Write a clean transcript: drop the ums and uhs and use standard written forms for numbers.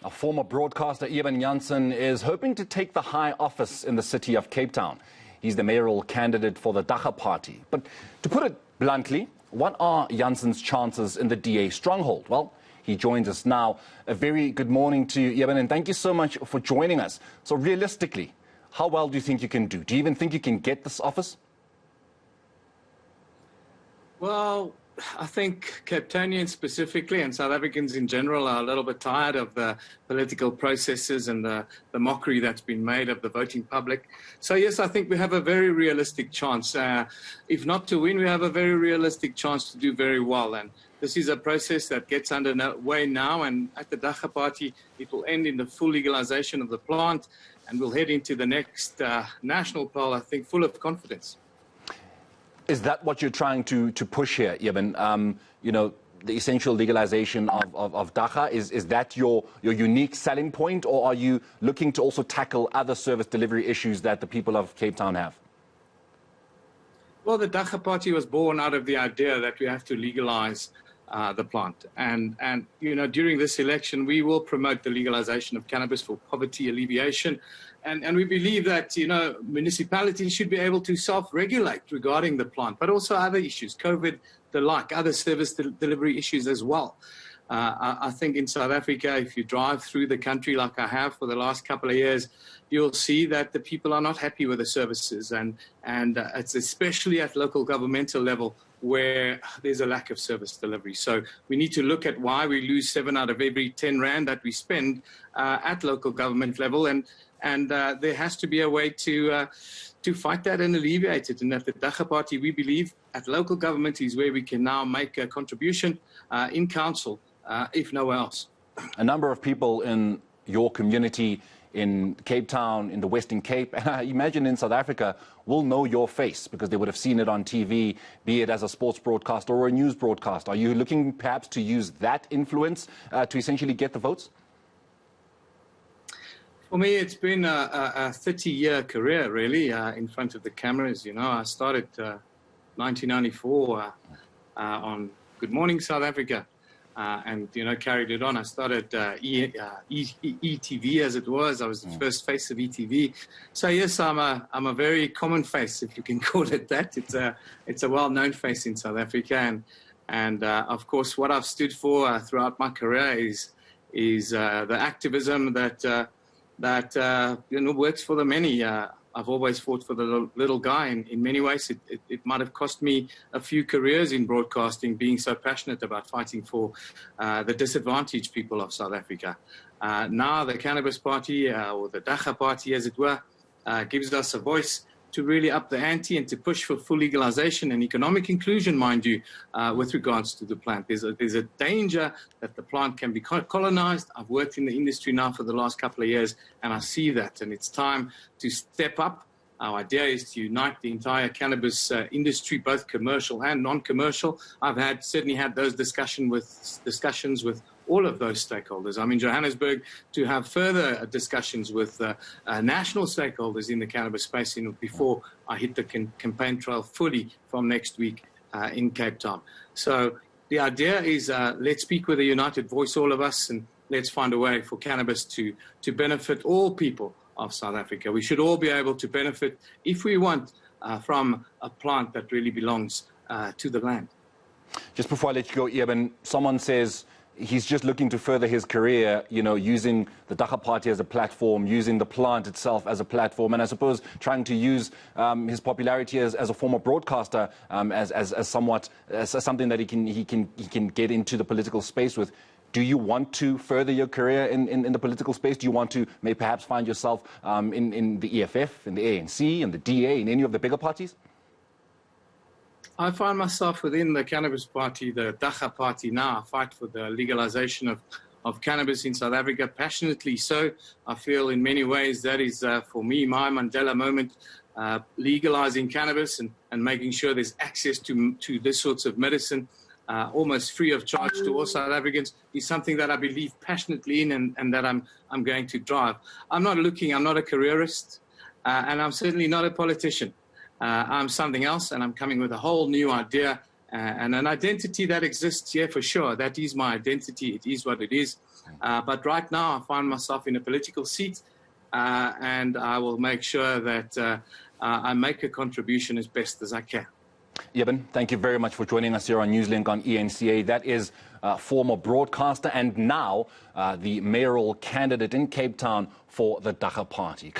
A former broadcaster, Eben Jansen, is hoping to take the high office in the city of Cape Town. He's the mayoral candidate for the Dagga Party. But to put it bluntly, what are Jansen's chances in the DA stronghold? Well, he joins us now. A very good morning to you, Eben, and thank you so much for joining us. So realistically, how well do you think you can do? Do you even think you can get this office? Well, I think Cape Townians specifically and South Africans in general are a little bit tired of the political processes and the mockery that's been made of the voting public. So yes, I think we have a very realistic chance. If not to win, we have a very realistic chance to do very well. And this is a process that gets underway now, and at the Dagga Party, it will end in the full legalization of the plant, and we'll head into the next national poll, I think, full of confidence. Is that what you're trying to push here, Eben? You know, the essential legalization of Dagga, is that your unique selling point, or are you looking to also tackle other service delivery issues that the people of Cape Town have? Well, the Dagga Party was born out of the idea that we have to legalize the plant. And, you know, during this election, we will promote the legalization of cannabis for poverty alleviation. And we believe that, you know, municipalities should be able to self-regulate regarding the plant, but also other issues, COVID, the like, other service delivery issues as well. I think in South Africa, if you drive through the country like I have for the last couple of years, you'll see that the people are not happy with the services. And it's especially at local governmental level where there's a lack of service delivery. So we need to look at why we lose 7 out of every 10 rand that we spend at local government level. And there has to be a way to fight that and alleviate it. And at the Dagga Party, we believe at local government is where we can now make a contribution in council, if nowhere else. A number of people in your community in Cape Town, in the Western Cape, and I imagine in South Africa, will know your face because they would have seen it on TV, be it as a sports broadcast or a news broadcast. Are you looking perhaps to use that influence to essentially get the votes? For me, it's been a 30-year career, really, in front of the cameras. You know, I started 1994 on Good Morning South Africa, and, you know, carried it on. I started ETV, as it was. I was the first face of ETV. So, yes, I'm a very common face, if you can call it that. It's a well-known face in South Africa. And of course, what I've stood for throughout my career is the activism that you know, works for the many. I've always fought for the little guy. In many ways, it might have cost me a few careers in broadcasting, being so passionate about fighting for the disadvantaged people of South Africa. Now the Cannabis Party, or the Dagga Party, as it were, gives us a voice to really up the ante and to push for full legalization and economic inclusion, mind you, with regards to the plant. There's a danger that the plant can be colonized. I've worked in the industry now for the last couple of years, and I see that, and it's time to step up. Our idea is to unite the entire cannabis industry, both commercial and non-commercial. I've certainly had those discussions with all of those stakeholders. I'm in Johannesburg to have further discussions with national stakeholders in the cannabis space before I hit the campaign trail fully from next week in Cape Town. So the idea is let's speak with a united voice, all of us, and let's find a way for cannabis to benefit all people of South Africa. We should all be able to benefit, if we want, from a plant that really belongs to the land. Just before I let you go, Eben, someone says he's just looking to further his career, you know, using the Dagga Party as a platform, using the plant itself as a platform, and I suppose trying to use his popularity as a former broadcaster as something that he can get into the political space with. Do you want to further your career in the political space? Do you want to maybe perhaps find yourself in the EFF, in the ANC, in the DA, in any of the bigger parties? I find myself within the Cannabis Party, the Dagga Party now. I fight for the legalization of cannabis in South Africa, passionately so. I feel in many ways that is, for me, my Mandela moment, legalizing cannabis and making sure there's access to this sorts of medicine, almost free of charge to all South Africans, is something that I believe passionately in and that I'm going to drive. I'm not a careerist, and I'm certainly not a politician. I'm something else, and I'm coming with a whole new idea and an identity that exists here for sure. That is my identity. It is what it is. But right now, I find myself in a political seat, and I will make sure that I make a contribution as best as I can. Eben, thank you very much for joining us here on Newslink on ENCA. That is former broadcaster and now the mayoral candidate in Cape Town for the Dagga Party.